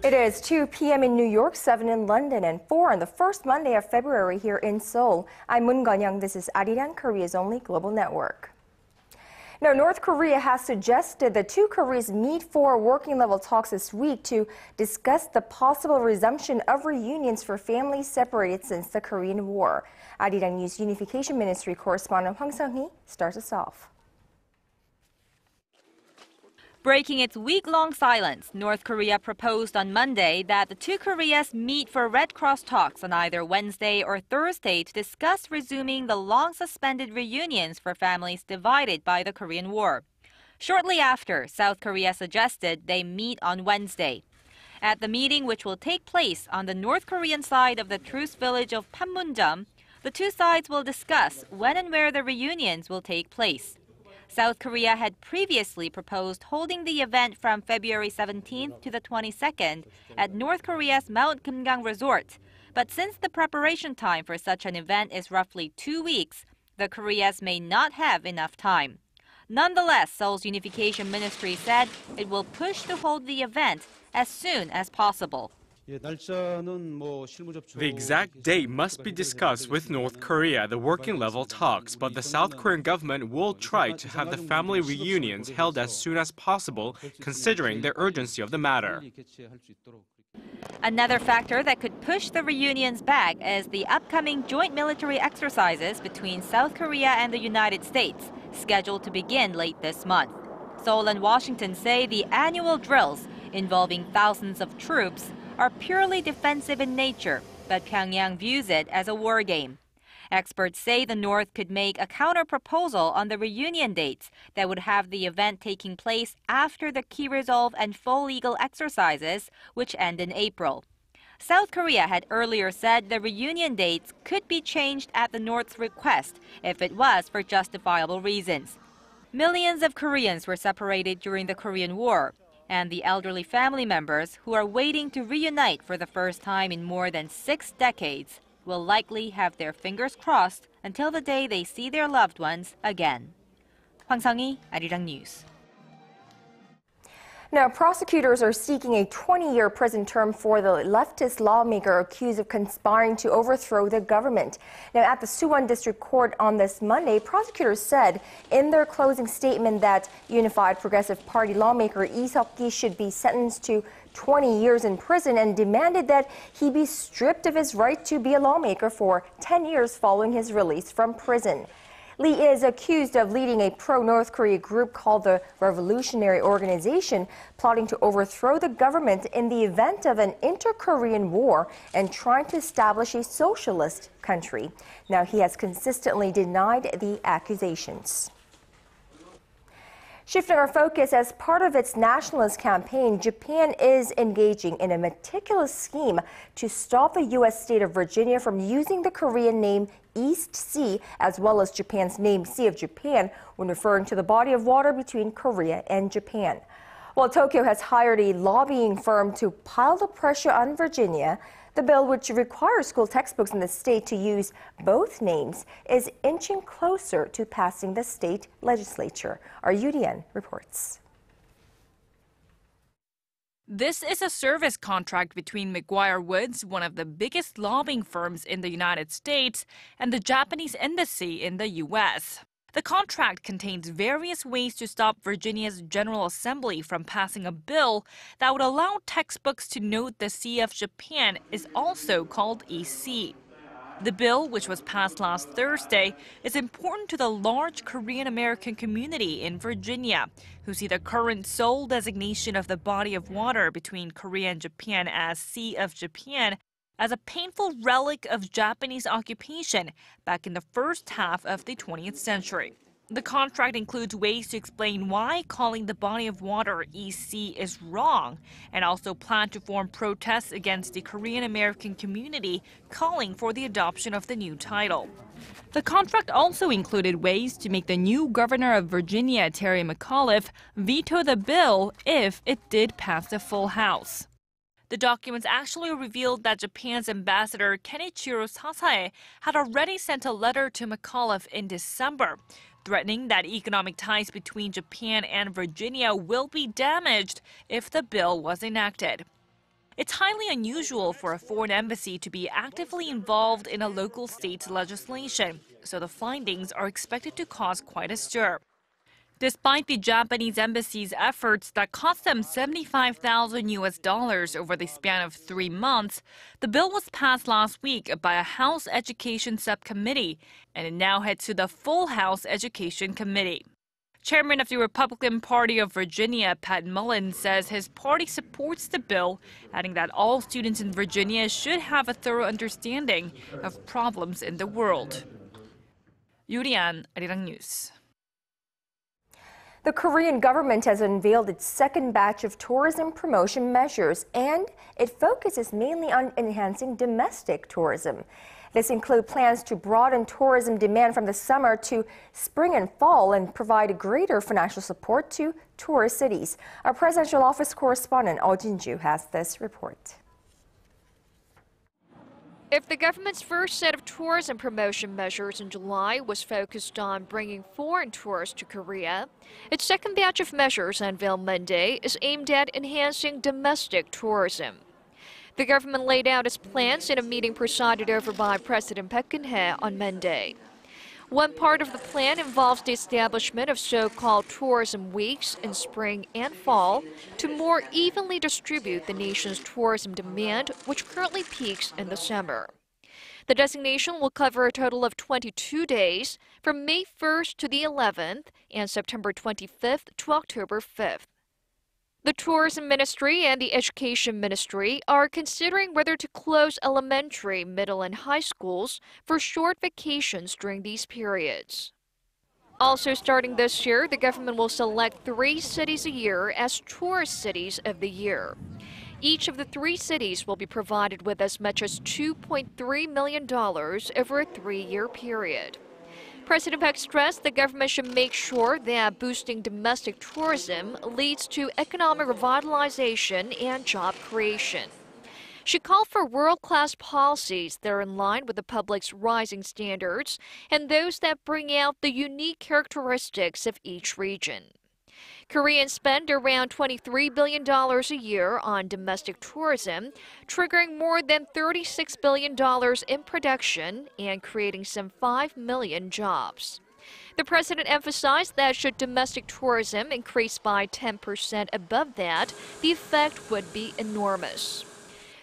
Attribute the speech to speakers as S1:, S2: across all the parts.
S1: It is 2 p.m. in New York, 7 in London, and 4 on the first Monday of February here in Seoul. I'm Moon-Gun-young. This is ARIRANG, Korea's only global network. Now, North Korea has suggested the two Koreas meet for working-level talks this week to discuss the possible resumption of reunions for families separated since the Korean War. ARIRANG News Unification Ministry correspondent Hwang Sung-hee starts us off.
S2: Breaking its week-long silence, North Korea proposed on Monday that the two Koreas meet for Red Cross talks on either Wednesday or Thursday to discuss resuming the long-suspended reunions for families divided by the Korean War. Shortly after, South Korea suggested they meet on Wednesday. At the meeting, which will take place on the North Korean side of the truce village of Panmunjom, the two sides will discuss when and where the reunions will take place. South Korea had previously proposed holding the event from February 17th to the 22nd at North Korea's Mount Kumgang resort. But since the preparation time for such an event is roughly 2 weeks, the Koreas may not have enough time. Nonetheless, Seoul's Unification Ministry said it will push to hold the event as soon as possible.
S3: The exact date must be discussed with North Korea, the working-level talks, but the South Korean government will try to have the family reunions held as soon as possible, considering the urgency of the matter.
S2: Another factor that could push the reunions back is the upcoming joint military exercises between South Korea and the United States, scheduled to begin late this month. Seoul and Washington say the annual drills, involving thousands of troops, are purely defensive in nature, but Pyongyang views it as a war game. Experts say the North could make a counter-proposal on the reunion dates that would have the event taking place after the key resolve and full legal exercises, which end in April. South Korea had earlier said the reunion dates could be changed at the North's request if it was for justifiable reasons. Millions of Koreans were separated during the Korean War, and the elderly family members who are waiting to reunite for the first time in more than 6 decades will likely have their fingers crossed until the day they see their loved ones again. Hwang Sung-hee, ARIRANG News.
S1: Now, prosecutors are seeking a 20-year prison term for the leftist lawmaker accused of conspiring to overthrow the government. Now, at the Suwon District Court on this Monday, prosecutors said in their closing statement that Unified Progressive Party lawmaker Lee Seok-gi should be sentenced to 20 years in prison and demanded that he be stripped of his right to be a lawmaker for 10 years following his release from prison. Lee is accused of leading a pro-North Korea group called the Revolutionary Organization, plotting to overthrow the government in the event of an inter-Korean war and trying to establish a socialist country. Now, he has consistently denied the accusations. Shifting our focus, as part of its nationalist campaign, Japan is engaging in a meticulous scheme to stop the U.S. state of Virginia from using the Korean name East Sea, as well as Japan's name Sea of Japan, when referring to the body of water between Korea and Japan. While Tokyo has hired a lobbying firm to pile the pressure on Virginia, the bill, which requires school textbooks in the state to use both names, is inching closer to passing the state legislature. Our UDN reports.
S4: This is a service contract between McGuire Woods, one of the biggest lobbying firms in the United States, and the Japanese embassy in the U.S. The contract contains various ways to stop Virginia's General Assembly from passing a bill that would allow textbooks to note the Sea of Japan is also called East Sea. The bill, which was passed last Thursday, is important to the large Korean American community in Virginia, who see the current sole designation of the body of water between Korea and Japan as Sea of Japan as a painful relic of Japanese occupation back in the first half of the 20th century. The contract includes ways to explain why calling the body of water East Sea is wrong, and also plan to form protests against the Korean American community calling for the adoption of the new title. The contract also included ways to make the new governor of Virginia, Terry McAuliffe, veto the bill if it did pass the full House. The documents actually revealed that Japan's ambassador Kenichiro Sasae had already sent a letter to McAuliffe in December, threatening that economic ties between Japan and Virginia will be damaged if the bill was enacted. It's highly unusual for a foreign embassy to be actively involved in a local state's legislation, so the findings are expected to cause quite a stir. Despite the Japanese embassy's efforts that cost them $75,000 over the span of 3 months, the bill was passed last week by a House Education Subcommittee, and it now heads to the full House Education Committee. Chairman of the Republican Party of Virginia, Pat Mullen, says his party supports the bill, adding that all students in Virginia should have a thorough understanding of problems in the world. Yurian, ARIRANG News.
S1: The Korean government has unveiled its second batch of tourism promotion measures, and it focuses mainly on enhancing domestic tourism. This includes plans to broaden tourism demand from the summer to spring and fall and provide greater financial support to tourist cities. Our presidential office correspondent Oh Jin-ju has this report.
S5: If the government's first set of tourism promotion measures in July was focused on bringing foreign tourists to Korea, its second batch of measures unveiled Monday is aimed at enhancing domestic tourism. The government laid out its plans in a meeting presided over by President Park Geun-hye on Monday. One part of the plan involves the establishment of so-called tourism weeks in spring and fall to more evenly distribute the nation's tourism demand, which currently peaks in the summer. The designation will cover a total of 22 days from May 1st to the 11th and September 25th to October 5th. The Tourism Ministry and the Education Ministry are considering whether to close elementary, middle, and high schools for short vacations during these periods. Also starting this year, the government will select 3 cities a year as tourist cities of the year. Each of the 3 cities will be provided with as much as $2.3 million over a 3-year period. President Park stressed the government should make sure that boosting domestic tourism leads to economic revitalization and job creation. She called for world-class policies that are in line with the public's rising standards and those that bring out the unique characteristics of each region. Koreans spend around $23 billion a year on domestic tourism, triggering more than $36 billion in production and creating some 5 million jobs. The president emphasized that should domestic tourism increase by 10% above that, the effect would be enormous.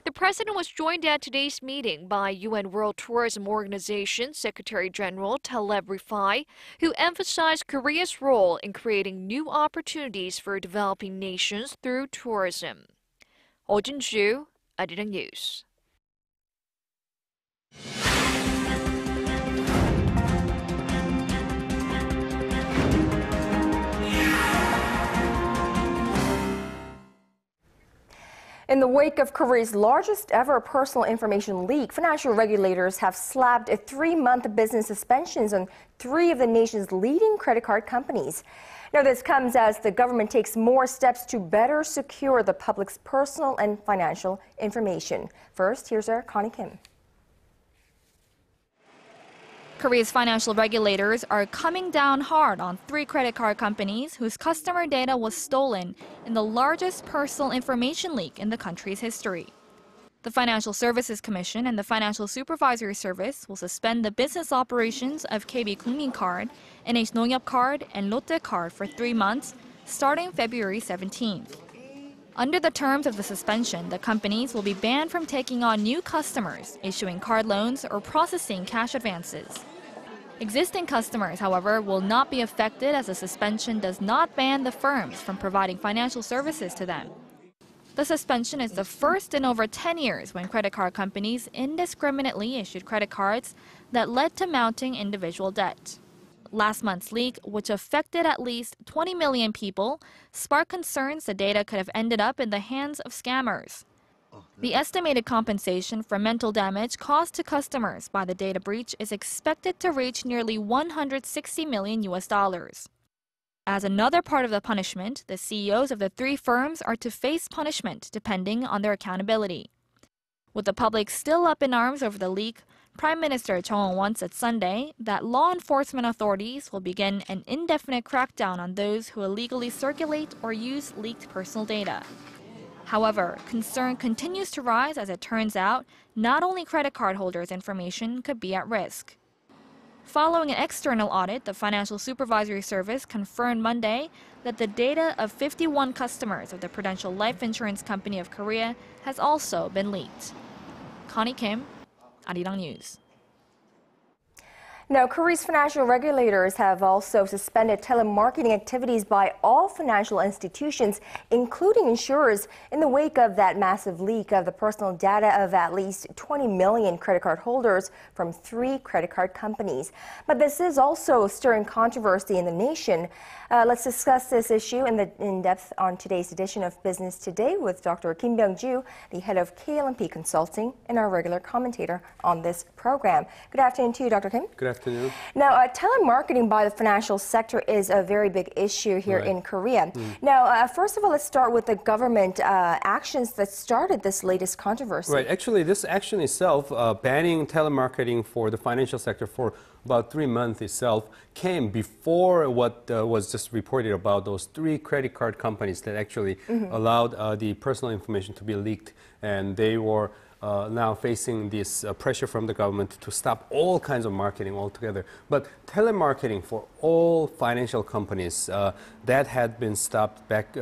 S5: The president was joined at today's meeting by UN World Tourism Organization Secretary General Taleb Rifai, who emphasized Korea's role in creating new opportunities for developing nations through tourism. Oh Jin-ju, ARIRANG News.
S1: In the wake of Korea's largest ever personal information leak, financial regulators have slapped a 3-month business suspensions on 3 of the nation's leading credit card companies. Now, this comes as the government takes more steps to better secure the public's personal and financial information. First, here's our Connie Kim.
S6: Korea's financial regulators are coming down hard on 3 credit card companies whose customer data was stolen in the largest personal information leak in the country's history. The Financial Services Commission and the Financial Supervisory Service will suspend the business operations of KB Kumgang Card, NH Nongyap Card, and Lotte Card for 3 months, starting February 17th. Under the terms of the suspension, the companies will be banned from taking on new customers, issuing card loans, or processing cash advances. Existing customers, however, will not be affected as the suspension does not ban the firms from providing financial services to them. The suspension is the first in over 10 years when credit card companies indiscriminately issued credit cards that led to mounting individual debt. Last month's leak, which affected at least 20 million people, sparked concerns the data could have ended up in the hands of scammers. The estimated compensation for mental damage caused to customers by the data breach is expected to reach nearly $160 million. As another part of the punishment, the CEOs of the 3 firms are to face punishment depending on their accountability. With the public still up in arms over the leak, Prime Minister Chung Eun-won said Sunday that law enforcement authorities will begin an indefinite crackdown on those who illegally circulate or use leaked personal data. However, concern continues to rise as it turns out not only credit card holders' information could be at risk. Following an external audit, the Financial Supervisory Service confirmed Monday that the data of 51 customers of the Prudential Life Insurance Company of Korea has also been leaked. Connie Kim, ARIRANG News.
S1: Now, Korea's financial regulators have also suspended telemarketing activities by all financial institutions, including insurers, in the wake of that massive leak of the personal data of at least 20 million credit card holders from 3 credit card companies. But this is also stirring controversy in the nation. Let's discuss this issue in depth on today's edition of Business Today with Dr. Kim Byung-ju, the head of KLMP Consulting, and our regular commentator on this program. Good afternoon to you, Dr. Kim.
S7: Good afternoon.
S1: Now, telemarketing by the financial sector is a very big issue here in Korea. Now, first of all, let's start with the government actions that started this latest controversy.
S7: Right. Actually, this action itself, banning telemarketing for the financial sector for about 3 months itself, came before what was just reported about those 3 credit card companies that actually allowed the personal information to be leaked, and they were now facing this pressure from the government to stop all kinds of marketing altogether. But telemarketing for all financial companies, that had been stopped back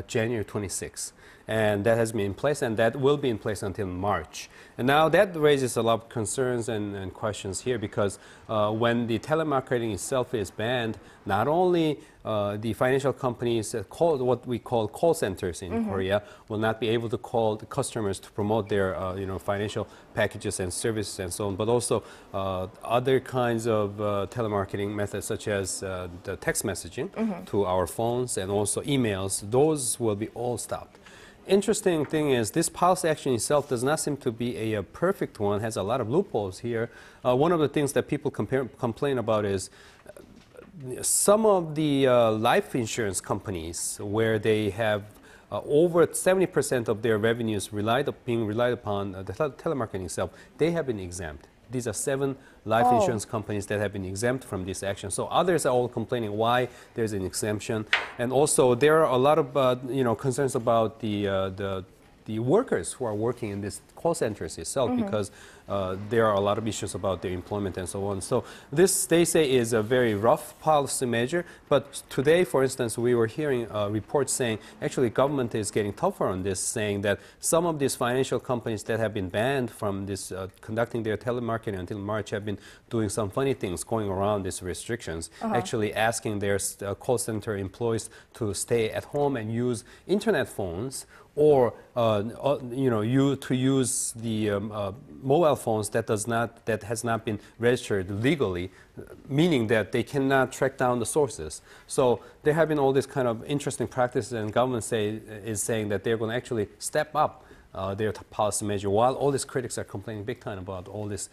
S7: January 26. And that has been in place, and that will be in place until March. And now that raises a lot of concerns and questions here, because when the telemarketing itself is banned, not only the financial companies what we call call centers in Korea will not be able to call the customers to promote their financial packages and services and so on, but also other kinds of telemarketing methods such as the text messaging to our phones and also emails. Those will be all stopped. Interesting thing is this policy action itself does not seem to be a perfect one. It has a lot of loopholes here. One of the things that people complain about is some of the life insurance companies where they have over 70% of their revenues being relied upon the telemarketing itself, they have been exempt. These are 7 life insurance companies that have been exempt from this action. So others are all complaining why there's an exemption. And also there are a lot of concerns about the workers who are working in these call centers itself, because there are a lot of issues about their employment and so on. So this, they say, is a very rough policy measure. But today, for instance, we were hearing reports saying actually government is getting tougher on this, saying that some of these financial companies that have been banned from this conducting their telemarketing until March have been doing some funny things going around these restrictions, actually asking their call center employees to stay at home and use internet phones, or to use the mobile phones that has not been registered legally, meaning that they cannot track down the sources. So there have been all these kind of interesting practices, and government is saying that they're going to actually step up their policy measure, while all these critics are complaining big time about all this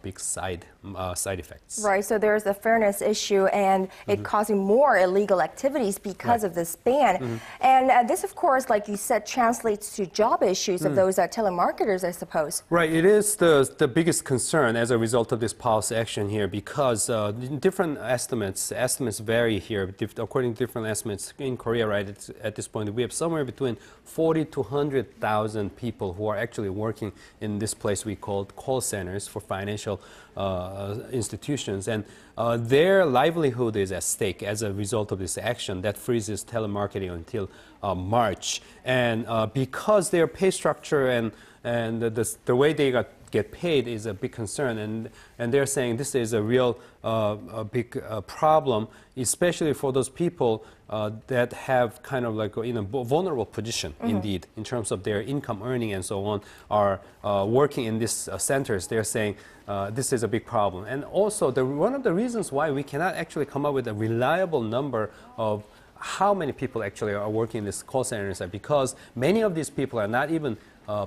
S7: big side effects.
S1: Right, so there's a fairness issue and it causing more illegal activities because of this ban. And this, of course, like you said, translates to job issues of those telemarketers, I suppose.
S7: Right, it is the biggest concern as a result of this policy action here, because different estimates vary here. According to different estimates in Korea, right, at this point, we have somewhere between 40 to 100,000 people who are actually working in this place we call call centers for financial institutions, and their livelihood is at stake as a result of this action that freezes telemarketing until March. And because their pay structure and the way they get paid is a big concern, and they're saying this is a real big problem, especially for those people that have kind of like in a vulnerable position, indeed, in terms of their income earning and so on, are working in these centers. They're saying this is a big problem. And also, one of the reasons why we cannot actually come up with a reliable number of how many people actually are working in these call centers is because many of these people are not even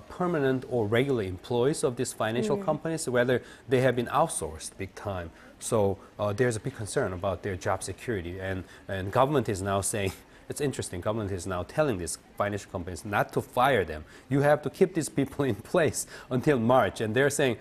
S7: permanent or regular employees of these financial companies, whether they have been outsourced big time. So there's a big concern about their job security, and government is now saying, it's interesting, government is now telling these financial companies not to fire them. You have to keep these people in place until March. And they're saying,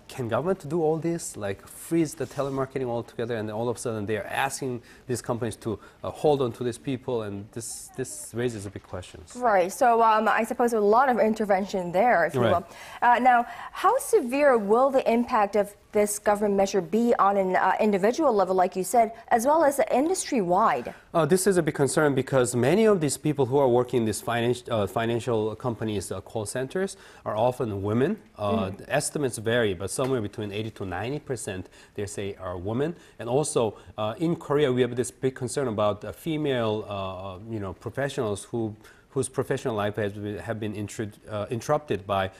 S7: can government do all this, like freeze the telemarketing altogether? And all of a sudden they're asking these companies to hold on to these people, and this raises a big questions.
S1: Right. So I suppose a lot of intervention there, if you will. Now, how severe will the impact of this government measure be on an individual level, like you said, as well as industry-wide?
S7: This is a big concern because many of these people who are working in these financial companies' call centers are often women. Estimates vary, but somewhere between 80 to 90%, they say, are women. And also, in Korea, we have this big concern about female, professionals whose professional life have been interrupted by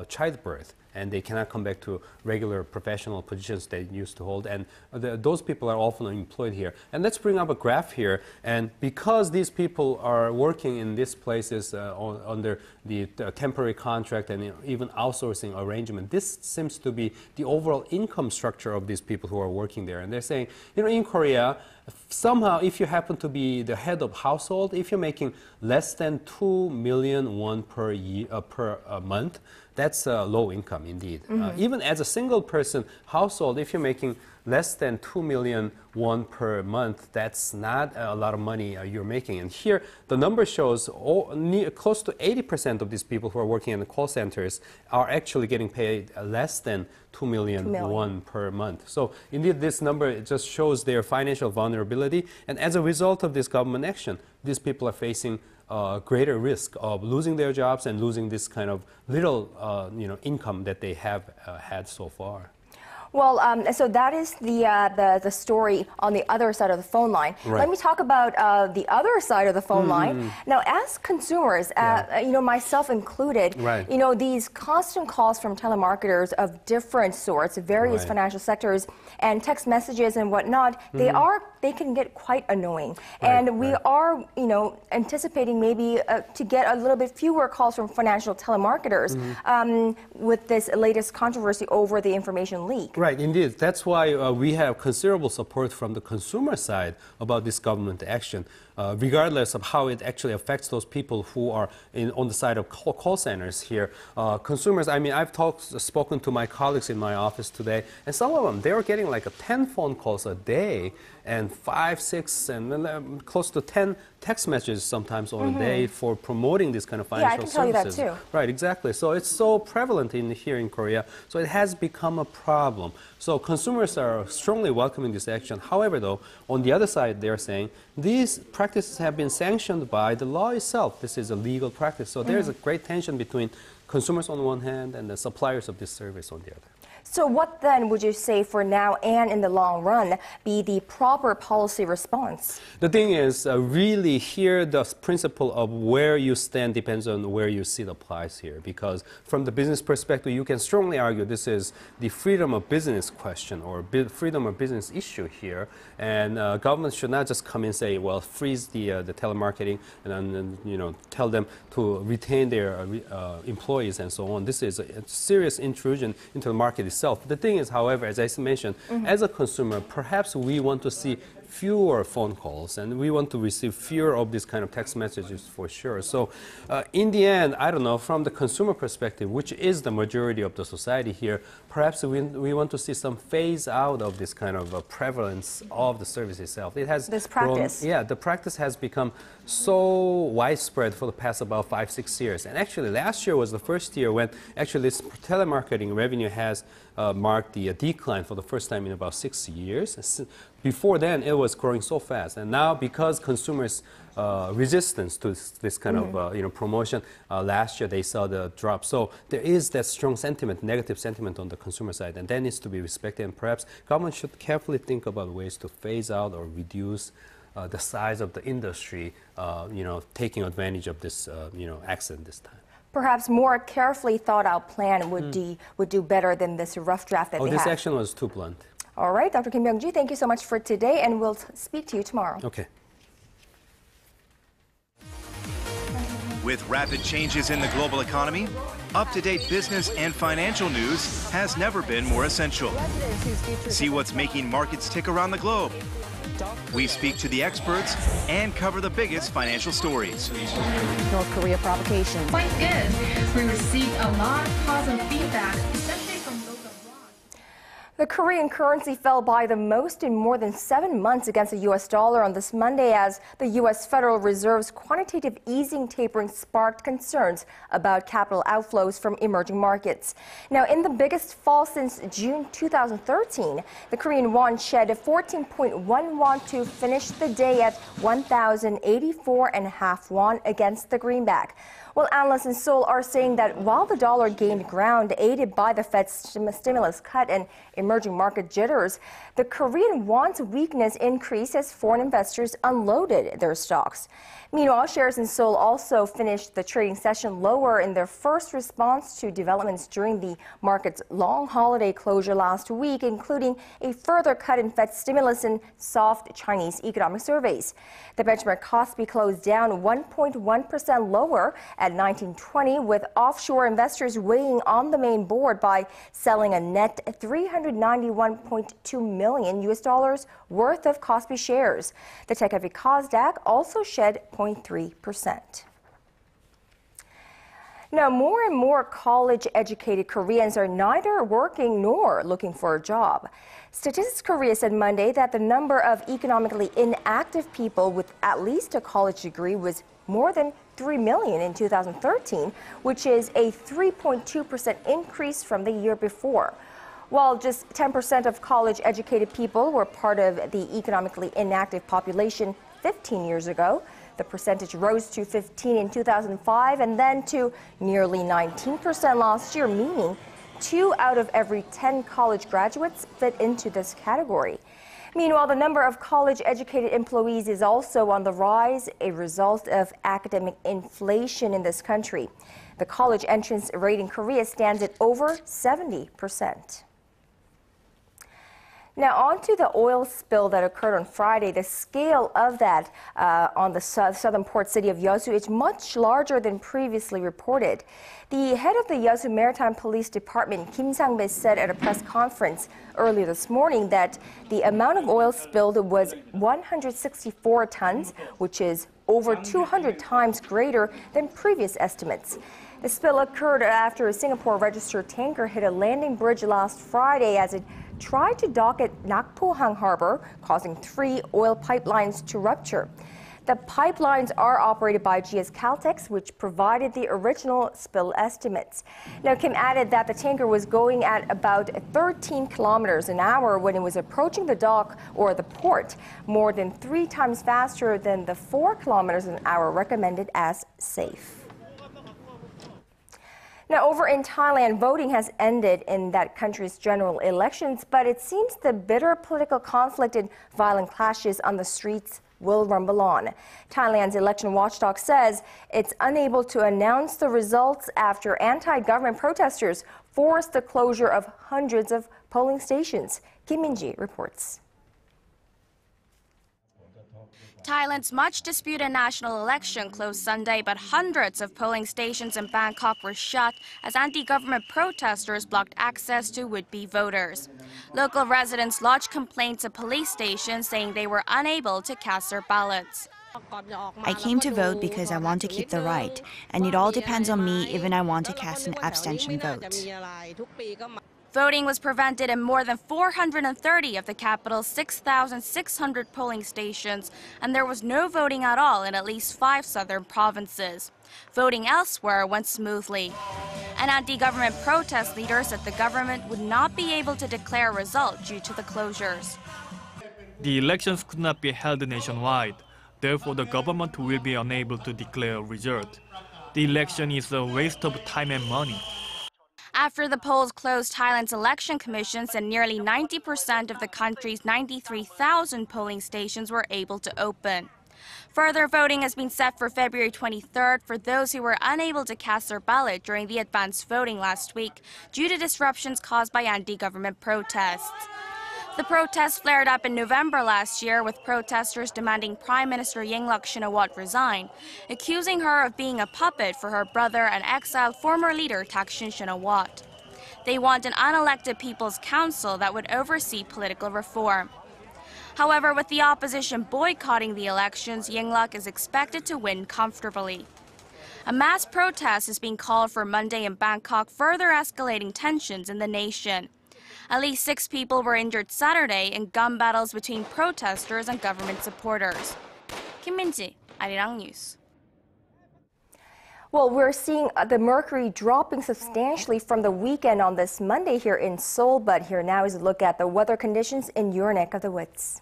S7: childbirth, and they cannot come back to regular professional positions they used to hold. And those people are often employed here. And let's bring up a graph here. And because these people are working in these places under the temporary contract and even outsourcing arrangement, this seems to be the overall income structure of these people who are working there. And they're saying, in Korea, somehow, if you happen to be the head of household, if you're making less than 2 million won per month, that's low income indeed. Even as a single person household, if you're making less than 2 million won per month, that's not a lot of money you're making. And here, the number shows close to 80% of these people who are working in the call centers are actually getting paid less than 2 million won per month. So indeed, this number just shows their financial vulnerability. And as a result of this government action, these people are facing greater risk of losing their jobs and losing this kind of little income that they have had so far.
S1: Well, so that is the story on the other side of the phone line.
S7: Right.
S1: Let me talk about the other side of the phone line. Now, as consumers, myself included, these constant calls from telemarketers of different sorts, various financial sectors, and text messages and whatnot, they can get quite annoying. And we are, anticipating maybe to get a little bit fewer calls from financial telemarketers with this latest controversy over the information leak.
S7: Right, indeed. That's why we have considerable support from the consumer side about this government action, regardless of how it actually affects those people who are on the side of call centers here. Consumers, I've spoken to my colleagues in my office today, and some of them, they were getting like 10 phone calls a day, and 5, 6, and close to 10 text messages sometimes on a day for promoting this kind of financial services.
S1: Yeah, I can tell you that too.
S7: Right, exactly. So it's so prevalent here in Korea. So it has become a problem. So consumers are strongly welcoming this action. However, though, on the other side, they're saying these practices have been sanctioned by the law itself. This is a legal practice. So there's a great tension between consumers on one hand and the suppliers of this service on the other.
S1: So what then would you say for now and in the long run be the proper policy response?
S7: The thing is, really here the principle of where you stand depends on where your seat applies here. Because from the business perspective, you can strongly argue this is the freedom of business question or freedom of business issue here. And government should not just come and say, well, freeze the telemarketing and tell them to retain their employees and so on. This is a serious intrusion into the market itself. The thing is, however, as I mentioned, as a consumer, perhaps we want to see fewer phone calls and we want to receive fewer of these kind of text messages for sure. So in the end, I don't know, from the consumer perspective, which is the majority of the society here, perhaps we want to see some phase out of this kind of prevalence of the service itself. It has
S1: this practice.
S7: The practice has become so widespread for the past about 5, 6 years. And actually last year was the first year when actually this telemarketing revenue has marked the decline for the first time in about 6 years. Before then, it was growing so fast. And now, because consumers' resistance to this kind of promotion, last year they saw the drop. So there is that strong sentiment, negative sentiment on the consumer side, and that needs to be respected. And perhaps government should carefully think about ways to phase out or reduce the size of the industry, taking advantage of this, accident this time.
S1: Perhaps more carefully thought out plan would do better than this rough draft that they have.
S7: This action was too blunt.
S1: All right, Dr. Kim Byung-ji, thank you so much for today, and we'll speak to you tomorrow.
S7: Okay.
S8: With rapid changes in the global economy, up-to-date business and financial news has never been more essential. See what's making markets tick around the globe. We speak to the experts and cover the biggest financial stories.
S9: North Korea provocation.
S10: Quite good. We received a lot of positive feedback, especially from those abroad.
S1: The Korean currency fell by the most in more than 7 months against the U.S. dollar on this Monday as the U.S. Federal Reserve's quantitative easing tapering sparked concerns about capital outflows from emerging markets. Now, in the biggest fall since June 2013, the Korean won shed 14.1 won to finish the day at 1,084.5 won against the greenback. Well, analysts in Seoul are saying that while the dollar gained ground aided by the Fed's stimulus cut and emerging market jitters, the Korean won's weakness increased as foreign investors unloaded their stocks. Meanwhile, shares in Seoul also finished the trading session lower in their first response to developments during the market's long holiday closure last week, including a further cut in Fed stimulus and soft Chinese economic surveys. The benchmark Kospi closed down 1.1% lower at 1920, with offshore investors weighing on the main board by selling a net $391.2 million worth of Kospi shares. The tech-heavy Kosdaq also shed 0.3%. Now, more and more college-educated Koreans are neither working nor looking for a job. Statistics Korea said Monday that the number of economically inactive people with at least a college degree was more than 3 million in 2013, which is a 3.2% increase from the year before. While just 10% of college-educated people were part of the economically inactive population 15 years ago, the percentage rose to 15 in 2005 and then to nearly 19% last year, meaning 2 out of every 10 college graduates fit into this category. Meanwhile, the number of college-educated employees is also on the rise, a result of academic inflation in this country. The college entrance rate in Korea stands at over 70%. Now, on to the oil spill that occurred on Friday. The scale of that on the southern port city of Yeosu is much larger than previously reported. The head of the Yeosu Maritime Police Department, Kim Sang-bae, said at a press conference earlier this morning that the amount of oil spilled was 164 tons, which is over 200 times greater than previous estimates. The spill occurred after a Singapore-registered tanker hit a landing bridge last Friday as it tried to dock at Nakpohang Harbor, causing 3 oil pipelines to rupture. The pipelines are operated by GS Caltex, which provided the original spill estimates. Now, Kim added that the tanker was going at about 13 kilometers an hour when it was approaching the dock or the port, more than 3 times faster than the 4 kilometers an hour recommended as safe. Now, over in Thailand, voting has ended in that country's general elections, but it seems the bitter political conflict and violent clashes on the streets will rumble on. Thailand's election watchdog says it's unable to announce the results after anti-government protesters forced the closure of hundreds of polling stations. Kim Min-ji reports.
S11: Thailand's much disputed national election closed Sunday, but hundreds of polling stations in Bangkok were shut as anti-government protesters blocked access to would-be voters. Local residents lodged complaints at police stations saying they were unable to cast their ballots.
S12: I came to vote because I want to keep the right, and it all depends on me even I want to cast an abstention vote.
S11: Voting was prevented in more than 430 of the capital's 6,600 polling stations, and there was no voting at all in at least 5 southern provinces. Voting elsewhere went smoothly. An anti-government protest leader said the government would not be able to declare a result due to the closures.
S13: The elections could not be held nationwide. Therefore, the government will be unable to declare a result. The election is a waste of time and money.
S11: After the polls closed, Thailand's election commission said nearly 90% of the country's 93,000 polling stations were able to open. Further voting has been set for February 23rd for those who were unable to cast their ballot during the advanced voting last week due to disruptions caused by anti-government protests. The protests flared up in November last year, with protesters demanding Prime Minister Yingluck Shinawatra resign, accusing her of being a puppet for her brother and exiled former leader Thaksin Shinawatra. They want an unelected People's Council that would oversee political reform. However, with the opposition boycotting the elections, Yingluck is expected to win comfortably. A mass protest is being called for Monday in Bangkok, further escalating tensions in the nation. At least 6 people were injured Saturday in gun battles between protesters and government supporters. Kim Min-ji, ARIRANG News.
S1: Well, we're seeing the mercury dropping substantially from the weekend on this Monday here in Seoul, but here now is a look at the weather conditions in your neck of the woods.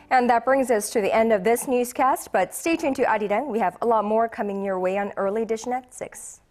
S1: And that brings us to the end of this newscast, but stay tuned to ARIRANG. We have a lot more coming your way on Early Edition at 6.